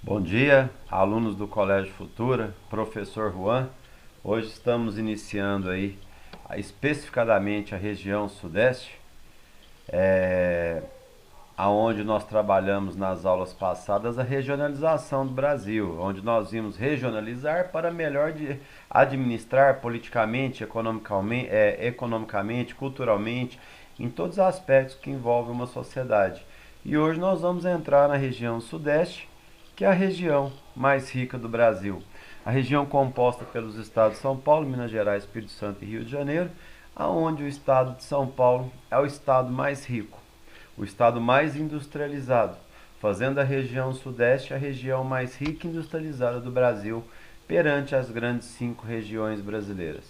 Bom dia, alunos do Colégio Futura, professor Juan. Hoje estamos iniciando aí especificadamente a região Sudeste, aonde nós trabalhamos nas aulas passadas a regionalização do Brasil, onde nós vimos regionalizar para melhor administrar politicamente, economicamente, culturalmente, em todos os aspectos que envolvem uma sociedade. E hoje nós vamos entrar na região Sudeste, que é a região mais rica do Brasil. A região composta pelos estados de São Paulo, Minas Gerais, Espírito Santo e Rio de Janeiro, aonde o estado de São Paulo é o estado mais rico, o estado mais industrializado, fazendo a região Sudeste a região mais rica e industrializada do Brasil perante as grandes 5 regiões brasileiras.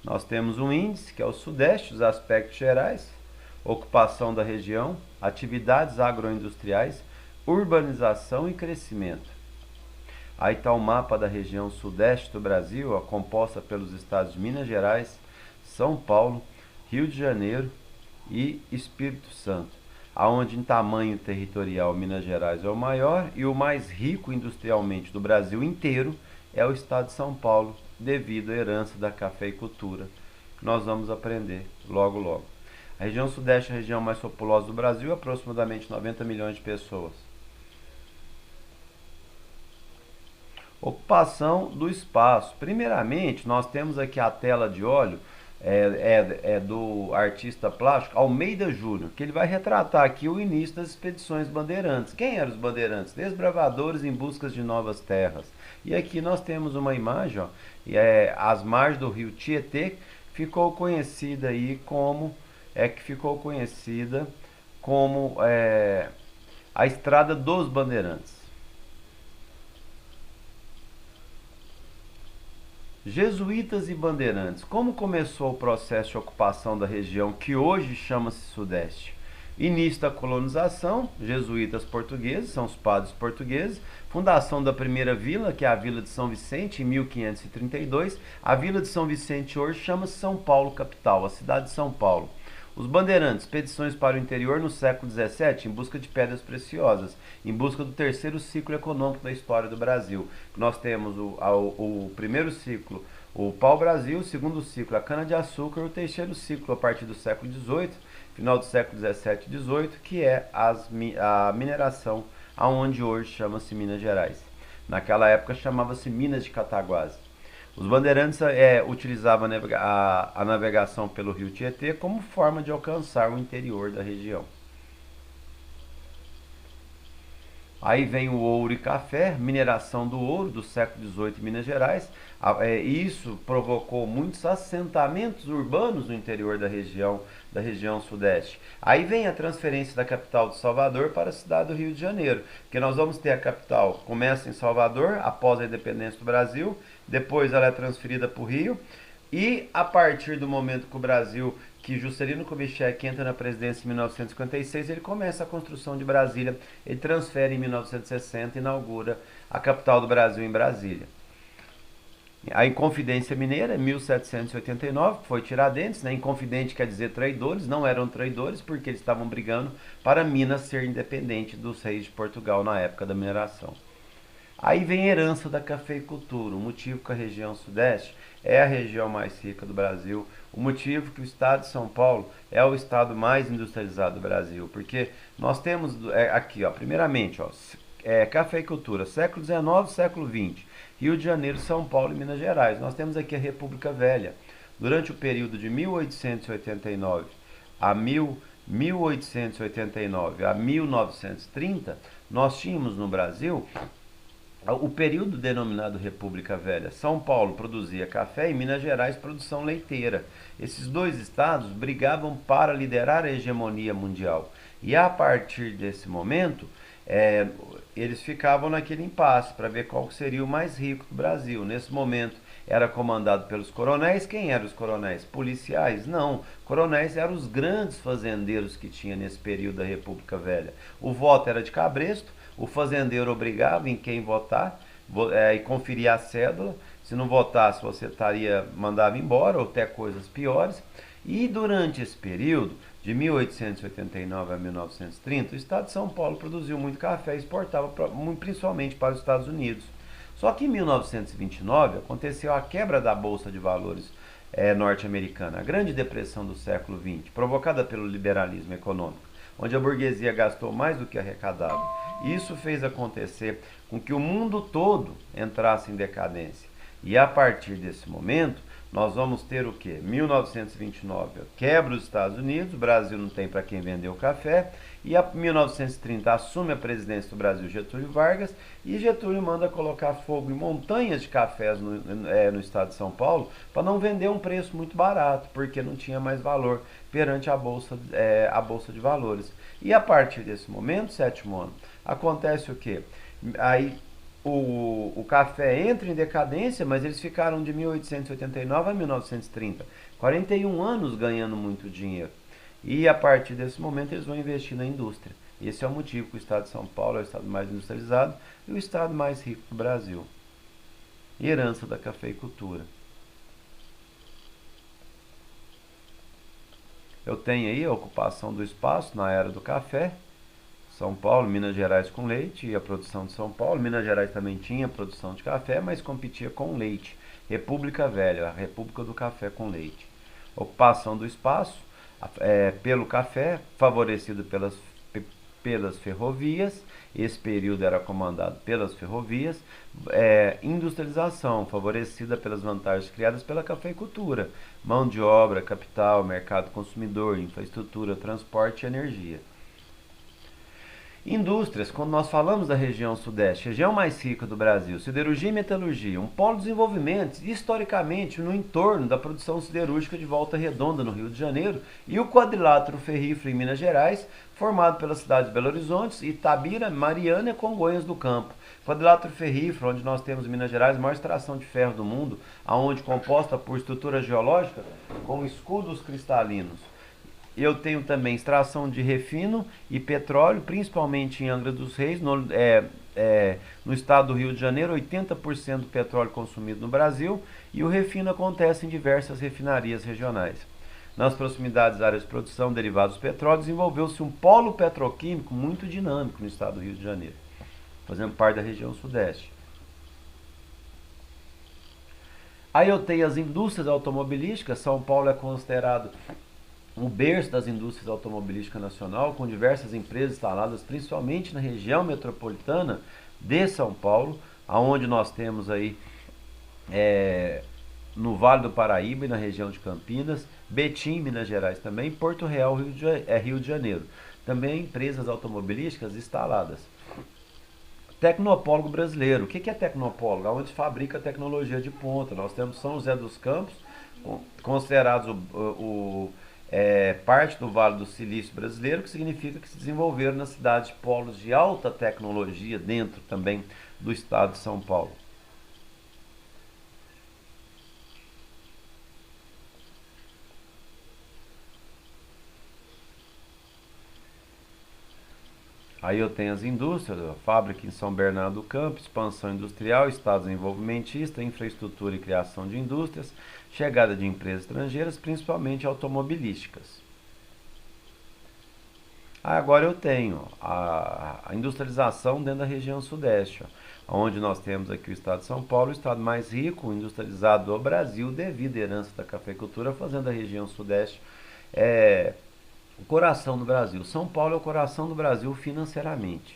Nós temos um índice, que é o Sudeste, os aspectos gerais: ocupação da região, atividades agroindustriais, urbanização e crescimento. Aí está o mapa da região Sudeste do Brasil, composta pelos estados de Minas Gerais, São Paulo, Rio de Janeiro e Espírito Santo, aonde em tamanho territorial Minas Gerais é o maior e o mais rico industrialmente do Brasil inteiro é o estado de São Paulo, devido à herança da cafeicultura, que nós vamos aprender logo logo. A região Sudeste é a região mais populosa do Brasil, aproximadamente 90 milhões de pessoas. Ocupação do espaço. Primeiramente, nós temos aqui a tela de óleo, do artista plástico Almeida Júnior, que ele vai retratar aqui o início das expedições bandeirantes. Quem eram os bandeirantes? Desbravadores em busca de novas terras. E aqui nós temos uma imagem, ó, as margens do rio Tietê, ficou conhecida aí como a Estrada dos Bandeirantes. Jesuítas e bandeirantes. Como começou o processo de ocupação da região que hoje chama-se Sudeste? Início da colonização, jesuítas portugueses, são os padres portugueses. Fundação da primeira vila, que é a Vila de São Vicente, em 1532. A Vila de São Vicente hoje chama-se São Paulo capital, a cidade de São Paulo. Os bandeirantes, expedições para o interior no século XVII em busca de pedras preciosas, em busca do terceiro ciclo econômico da história do Brasil. Nós temos o primeiro ciclo, o pau-brasil, o segundo ciclo, a cana-de-açúcar, o terceiro ciclo, a partir do século XVIII, final do século XVII e XVIII, que é a mineração, aonde hoje chama-se Minas Gerais. Naquela época chamava-se Minas de Cataguases. Os bandeirantes utilizavam a navegação pelo rio Tietê como forma de alcançar o interior da região. Aí vem o ouro e café, mineração do ouro do século XVIII em Minas Gerais. Isso provocou muitos assentamentos urbanos no interior da região Sudeste. Aí vem a transferência da capital de Salvador para a cidade do Rio de Janeiro, porque nós vamos ter a capital, começa em Salvador, após a independência do Brasil, depois ela é transferida para o Rio, e a partir do momento que o Brasil, que Juscelino Kubitschek entra na presidência em 1956, ele começa a construção de Brasília, ele transfere em 1960 e inaugura a capital do Brasil em Brasília. A Inconfidência Mineira, em 1789, foi Tiradentes, né? Inconfidente quer dizer traidores, não eram traidores porque eles estavam brigando para Minas ser independente dos reis de Portugal na época da mineração. Aí vem a herança da cafeicultura, o motivo que a região Sudeste é a região mais rica do Brasil, o motivo que o estado de São Paulo é o estado mais industrializado do Brasil, porque nós temos aqui, ó, primeiramente, ó, cafeicultura, século XIX, século XX, Rio de Janeiro, São Paulo e Minas Gerais. Nós temos aqui a República Velha. Durante o período de 1889 a 1889 a 1930, nós tínhamos no Brasil o período denominado República Velha. São Paulo produzia café e Minas Gerais produção leiteira. Esses dois estados brigavam para liderar a hegemonia mundial. E a partir desse momento, eles ficavam naquele impasse para ver qual seria o mais rico do Brasil. Nesse momento era comandado pelos coronéis. Quem eram os coronéis? Policiais? Não. Coronéis eram os grandes fazendeiros que tinha nesse período da República Velha. O voto era de cabresto. O fazendeiro obrigava em quem votar e conferia a cédula. Se não votasse, você mandava embora ou até coisas piores. E durante esse período, De 1889 a 1930, o estado de São Paulo produziu muito café e exportava principalmente para os Estados Unidos. Só que em 1929 aconteceu a quebra da Bolsa de Valores norte-americana, a Grande Depressão do século XX, provocada pelo liberalismo econômico, onde a burguesia gastou mais do que arrecadava. Isso fez acontecer com que o mundo todo entrasse em decadência. E a partir desse momento, nós vamos ter o que? 1929, quebra os Estados Unidos, o Brasil não tem para quem vender o café, e a 1930 assume a presidência do Brasil Getúlio Vargas, e Getúlio manda colocar fogo em montanhas de cafés no estado de São Paulo, para não vender um preço muito barato, porque não tinha mais valor perante a Bolsa de Valores. E a partir desse momento, sétimo ano, acontece o que? Aí o café entra em decadência, mas eles ficaram de 1889 a 1930, 41 anos ganhando muito dinheiro. E a partir desse momento eles vão investir na indústria. Esse é o motivo que o estado de São Paulo é o estado mais industrializado e o estado mais rico do Brasil. Herança da cafeicultura. Eu tenho aí a ocupação do espaço na era do café. São Paulo, Minas Gerais com leite e a produção de São Paulo. Minas Gerais também tinha produção de café, mas competia com leite. República Velha, a República do Café com leite. Ocupação do espaço pelo café, favorecido pelas ferrovias. Esse período era comandado pelas ferrovias. Industrialização, favorecida pelas vantagens criadas pela cafeicultura. Mão de obra, capital, mercado consumidor, infraestrutura, transporte e energia. Indústrias, quando nós falamos da região sudeste, região mais rica do Brasil, siderurgia e metalurgia, um polo de desenvolvimento historicamente no entorno da produção siderúrgica de Volta Redonda, no Rio de Janeiro, e o quadrilátero ferrífero em Minas Gerais, formado pelas cidades de Belo Horizonte, Itabira, Mariana e Congonhas do Campo. Quadrilátero ferrífero, onde nós temos em Minas Gerais a maior extração de ferro do mundo, aonde composta por estrutura geológica com escudos cristalinos. Eu tenho também extração de refino e petróleo, principalmente em Angra dos Reis, no estado do Rio de Janeiro, 80% do petróleo consumido no Brasil, e o refino acontece em diversas refinarias regionais. Nas proximidades das áreas de produção derivados do petróleo, desenvolveu-se um polo petroquímico muito dinâmico no estado do Rio de Janeiro, fazendo parte da região sudeste. Aí eu tenho as indústrias automobilísticas. São Paulo é considerado o berço das indústrias automobilísticas nacional, com diversas empresas instaladas principalmente na região metropolitana de São Paulo, aonde nós temos aí no Vale do Paraíba e na região de Campinas, Betim, Minas Gerais também, Porto Real, Rio de Janeiro. Também empresas automobilísticas instaladas. Tecnopólogo brasileiro. O que é tecnopólogo? Onde fabrica tecnologia de ponta. Nós temos São José dos Campos, considerados parte do Vale do Silício brasileiro, que significa que se desenvolveram na cidade polos de alta tecnologia dentro também do estado de São Paulo. Aí eu tenho as indústrias, a fábrica em São Bernardo do Campo, expansão industrial, estado desenvolvimentista, infraestrutura e criação de indústrias, chegada de empresas estrangeiras, principalmente automobilísticas. Agora eu tenho a industrialização dentro da região sudeste, onde nós temos aqui o estado de São Paulo, o estado mais rico, industrializado do Brasil, devido à herança da cafeicultura, fazendo a região sudeste o coração do Brasil. São Paulo é o coração do Brasil financeiramente.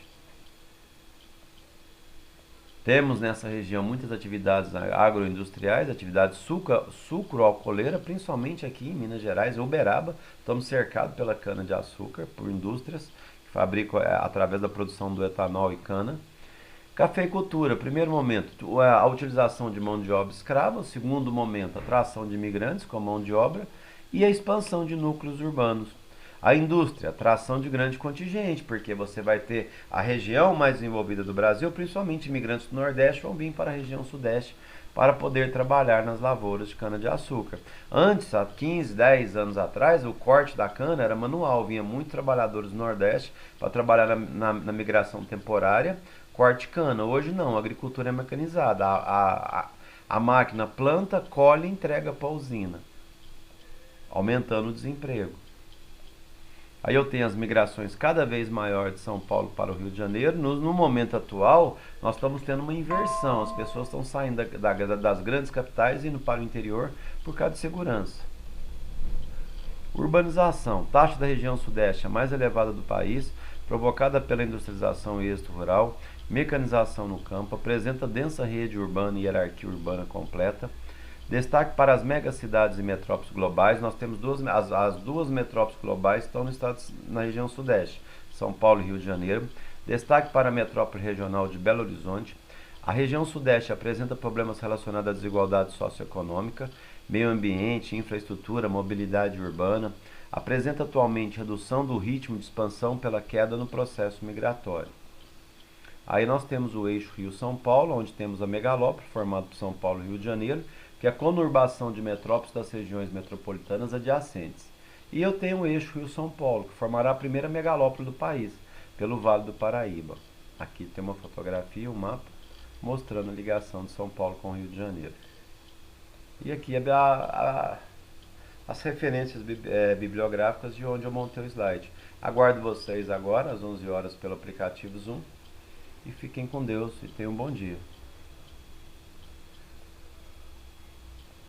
Temos nessa região muitas atividades agroindustriais, atividades sucro-alcooleira, principalmente aqui em Minas Gerais, Uberaba. Estamos cercados pela cana-de-açúcar, por indústrias que fabricam através da produção do etanol e cana. Cafeicultura, primeiro momento, a utilização de mão de obra escrava. Segundo momento, a atração de imigrantes com mão de obra e a expansão de núcleos urbanos. A indústria, atração de grande contingente, porque você vai ter a região mais desenvolvida do Brasil, principalmente imigrantes do Nordeste, vão vir para a região Sudeste para poder trabalhar nas lavouras de cana-de-açúcar. Antes, há 15, 10 anos atrás, o corte da cana era manual, vinha muitos trabalhadores do Nordeste para trabalhar na migração temporária, corte cana. Hoje não, a agricultura é mecanizada, a máquina planta, colhe e entrega para a usina, aumentando o desemprego. Aí eu tenho as migrações cada vez maiores de São Paulo para o Rio de Janeiro. No momento atual, nós estamos tendo uma inversão. As pessoas estão saindo das grandes capitais e indo para o interior por causa de segurança. Urbanização. Taxa da região sudeste a mais elevada do país, provocada pela industrialização e êxito rural, mecanização no campo, apresenta densa rede urbana e hierarquia urbana completa. Destaque para as megacidades e metrópoles globais. Nós temos as duas metrópoles globais estão no estado, na região sudeste, São Paulo e Rio de Janeiro. Destaque para a metrópole regional de Belo Horizonte. A região sudeste apresenta problemas relacionados à desigualdade socioeconômica, meio ambiente, infraestrutura, mobilidade urbana. Apresenta atualmente redução do ritmo de expansão pela queda no processo migratório. Aí nós temos o eixo Rio-São Paulo, onde temos a megalópole, formado por São Paulo e Rio de Janeiro, que é a conurbação de metrópoles das regiões metropolitanas adjacentes. E eu tenho o eixo Rio-São Paulo, que formará a primeira megalópole do país, pelo Vale do Paraíba. Aqui tem uma fotografia, um mapa, mostrando a ligação de São Paulo com o Rio de Janeiro. E aqui as referências bibliográficas de onde eu montei o slide. Aguardo vocês agora, às 11 horas, pelo aplicativo Zoom. E fiquem com Deus e tenham um bom dia.